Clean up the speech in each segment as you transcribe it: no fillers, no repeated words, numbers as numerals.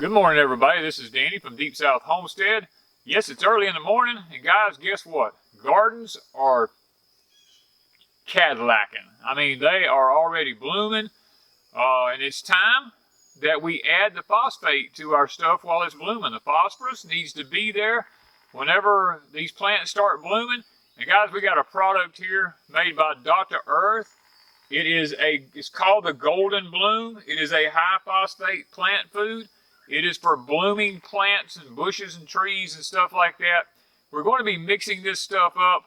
Good morning, everybody. This is Danny from Deep South Homestead. Yes, it's early in the morning, and guys, guess what? Gardens are Cadillacing. I mean, they are already blooming, and it's time that we add the phosphate to our stuff while it's blooming. The phosphorus needs to be there whenever these plants start blooming. And guys, we got a product here made by Dr. Earth. It's called the Golden Bloom. It is a high phosphate plant food. It is for blooming plants and bushes and trees and stuff like that. We're going to be mixing this stuff up,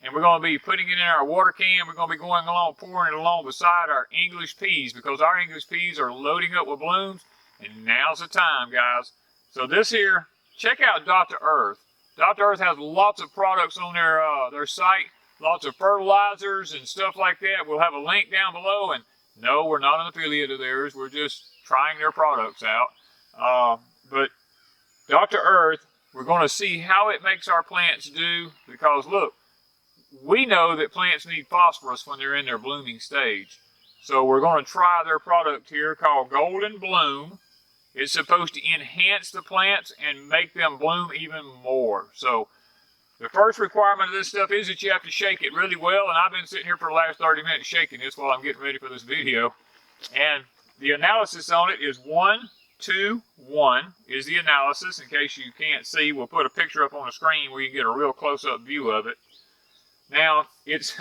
and we're going to be putting it in our water can. We're going to be going along, pouring it along beside our English peas, because our English peas are loading up with blooms, and now's the time, guys. So this here, check out Dr. Earth. Dr. Earth has lots of products on their site, lots of fertilizers and stuff like that. We'll have a link down below, and no, we're not an affiliate of theirs. We're just trying their products out. But Dr. Earth, we're going to see how it makes our plants do, because look, we know that plants need phosphorus when they're in their blooming stage. So we're going to try their product here called Golden Bloom. It's supposed to enhance the plants and make them bloom even more. So the first requirement of this stuff is that you have to shake it really well, and I've been sitting here for the last 30 minutes shaking this while I'm getting ready for this video. And the analysis on it is 1, 2, 1 is the analysis. In case you can't see, we'll put a picture up on the screen where you can get a real close-up view of it. Now, it's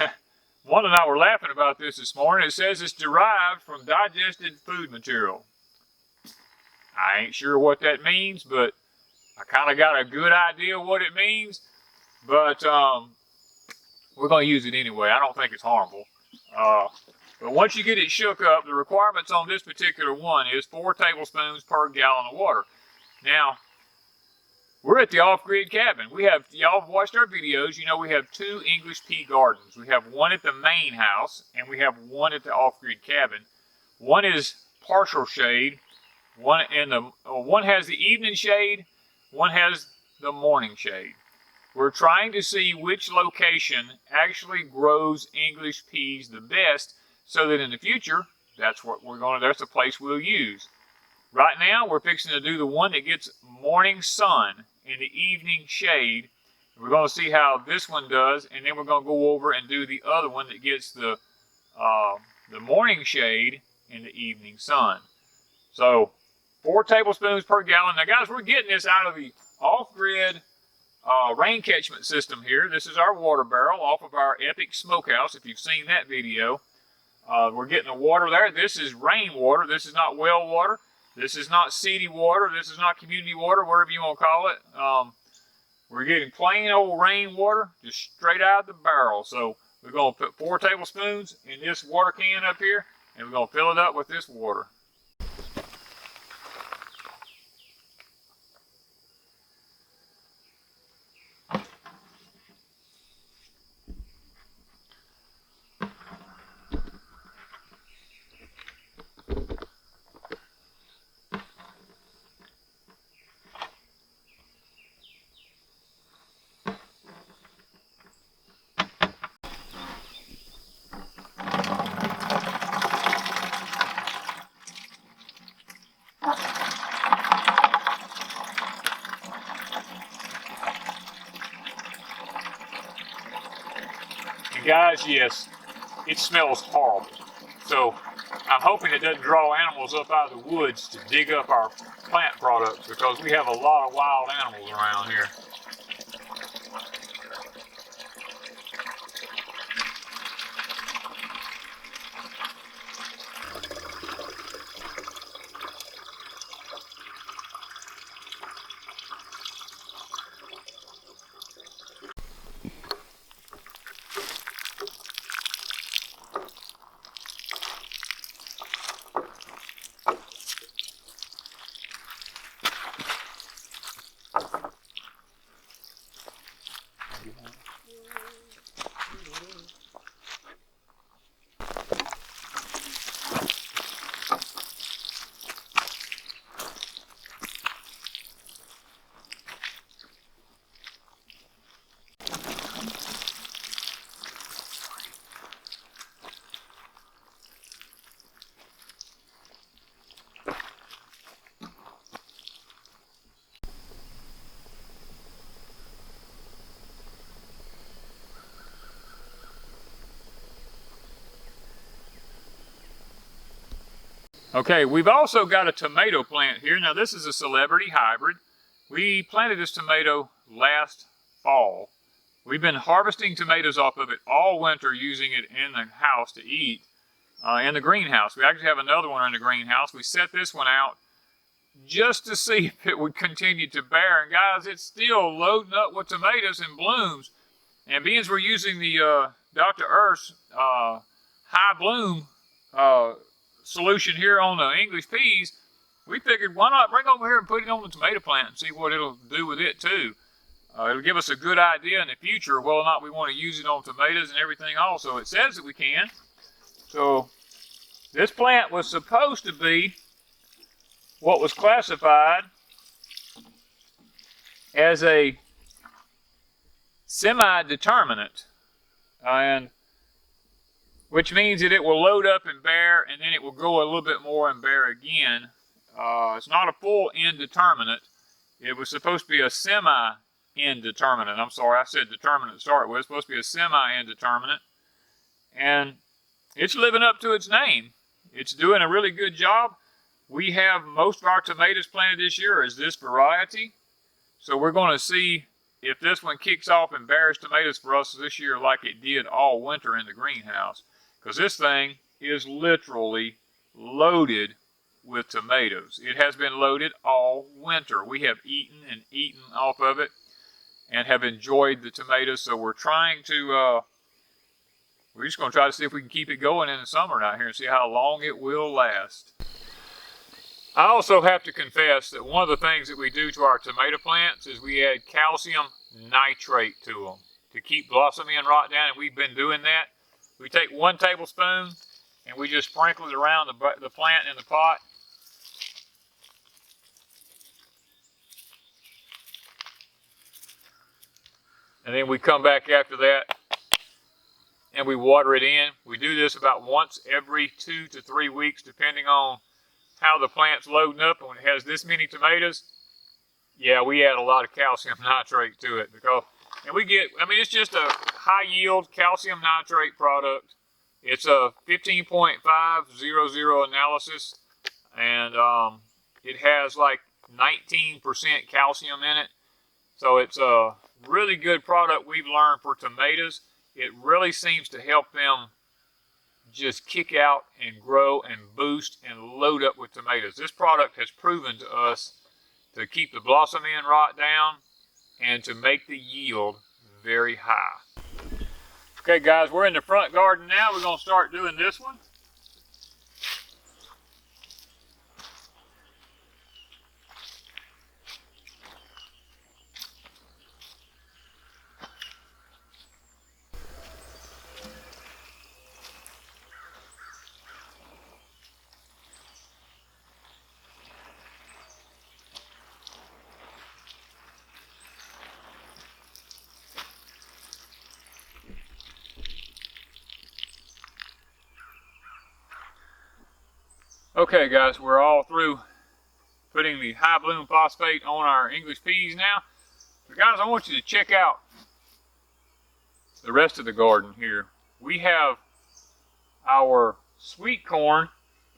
Wanda and I were laughing about this morning. It says it's derived from digested food material. I ain't sure what that means, but I kind of got a good idea what it means. But we're going to use it anyway. I don't think it's harmful. But once you get it shook up, the requirements on this particular one is 4 tablespoons per gallon of water. Now, we're at the off-grid cabin. Y'all have watched our videos. You know we have 2 English pea gardens. We have one at the main house, and we have one at the off-grid cabin. One is partial shade. One has the evening shade. One has the morning shade. We're trying to see which location actually grows English peas the best, so that in the future, that's the place we'll use. Right now, we're fixing to do the one that gets morning sun and the evening shade. We're going to see how this one does, and then we're going to go over and do the other one that gets the morning shade and the evening sun. So, 4 tablespoons per gallon. Now, guys, we're getting this out of the off-grid rain catchment system here. This is our water barrel off of our Epic Smokehouse, if you've seen that video. We're getting the water there. This is rainwater. This is not well water. This is not city water. This is not community water, whatever you want to call it. We're getting plain old rainwater just straight out of the barrel. So we're going to put 4 tablespoons in this water can up here, and we're going to fill it up with this water. Guys, yes, it smells horrible. So I'm hoping it doesn't draw animals up out of the woods to dig up our plant products, because we have a lot of wild animals around here. Okay, we've also got a tomato plant here. Now this is a celebrity hybrid. We planted this tomato last fall. We've been harvesting tomatoes off of it all winter, using it in the house to eat, in the greenhouse. We actually have another one in the greenhouse. We set this one out just to see if it would continue to bear. And guys, it's still loading up with tomatoes and blooms. And being as we're using the Dr. Earth's high bloom solution here on the English peas, we figured why not bring over here and put it on the tomato plant and see what it'll do with it too. It'll give us a good idea in the future whether or not we want to use it on tomatoes and everything also. It says that we can. So this plant was supposed to be what was classified as a semi-determinate, and which means that it will load up and bear, and then it will grow a little bit more and bear again. It's not a full indeterminate. It was supposed to be a semi-indeterminate. I'm sorry, I said determinate to start with. It's supposed to be a semi-indeterminate, and it's living up to its name. It's doing a really good job. We have most of our tomatoes planted this year as this variety, so we're going to see if this one kicks off and bears tomatoes for us this year like it did all winter in the greenhouse, because this thing is literally loaded with tomatoes. It has been loaded all winter. We have eaten and eaten off of it and have enjoyed the tomatoes, so we're trying to we're just going to try to see if we can keep it going in the summer out here and see how long it will last. I also have to confess that one of the things that we do to our tomato plants is we add calcium nitrate to them to keep blossoming and rot down, and we've been doing that. We take 1 tablespoon and we just sprinkle it around the plant in the pot. And then we come back after that and we water it in. We do this about once every 2 to 3 weeks, depending on how the plant's loading up. And when it has this many tomatoes, yeah, we add a lot of calcium nitrate to it, because, and we get, I mean, it's just a high yield calcium nitrate product. It's a 15.500 analysis, and it has like 19% calcium in it. So it's a really good product we've learned for tomatoes. It really seems to help them just kick out and grow and boost and load up with tomatoes. This product has proven to us to keep the blossoming and rot down and to make the yield very high. Okay guys, we're in the front garden now. We're going to start doing this one. Okay guys, we're all through putting the high bloom phosphate on our English peas now. So guys, I want you to check out the rest of the garden here. We have our sweet corn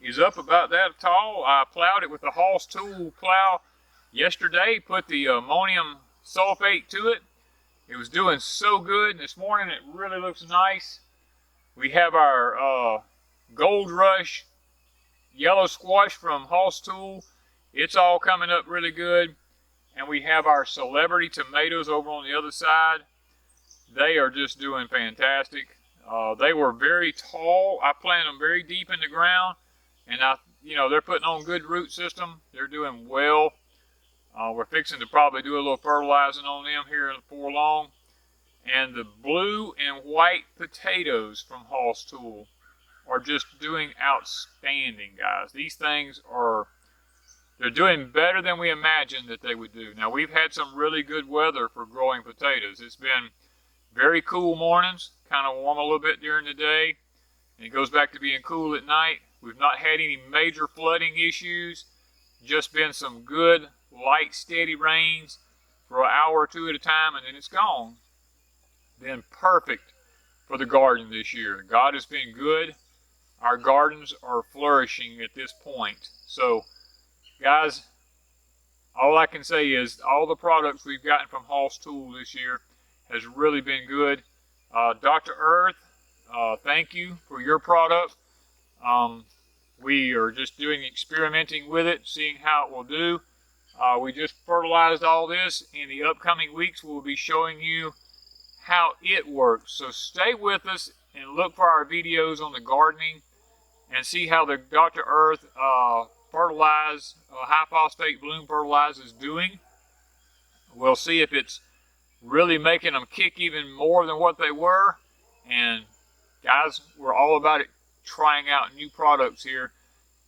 is up about that tall. I plowed it with the Hoss tool plow yesterday, put the ammonium sulfate to it. It was doing so good. This morning it really looks nice. We have our Gold Rush yellow squash from Hoss tool. It's all coming up really good. And we have our celebrity tomatoes over on the other side. They are just doing fantastic. They were very tall. I planted them very deep in the ground, and they're putting on good root system. They're doing well. We're fixing to probably do a little fertilizing on them here before long. And the blue and white potatoes from Hoss tool are just doing outstanding, guys. These things they're doing better than we imagined that they would do. Now, we've had some really good weather for growing potatoes. It's been very cool mornings, kind of warm a little bit during the day, and it goes back to being cool at night. We've not had any major flooding issues, just been some good, light, steady rains for an hour or two at a time, and then it's gone. Been perfect for the garden this year. God has been good. our gardens are flourishing at this point. So, guys, all I can say is all the products we've gotten from Hoss Tool this year has really been good. Dr. Earth, thank you for your product. We are just experimenting with it, seeing how it will do. We just fertilized all this. In the upcoming weeks, we'll be showing you how it works. So stay with us and look for our videos on the gardening and see how the Dr. Earth Fertilize, high phosphate bloom fertilize is doing. We'll see if it's really making them kick even more than what they were. And guys, we're all about it, trying out new products here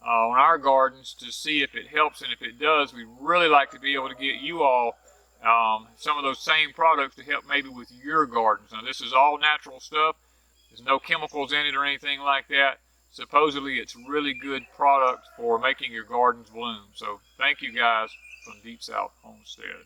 on our gardens to see if it helps, and if it does, we'd really like to be able to get you all some of those same products to help maybe with your gardens. Now, this is all natural stuff. There's no chemicals in it or anything like that. Supposedly, it's really good product for making your gardens bloom. So, thank you guys from Deep South Homestead.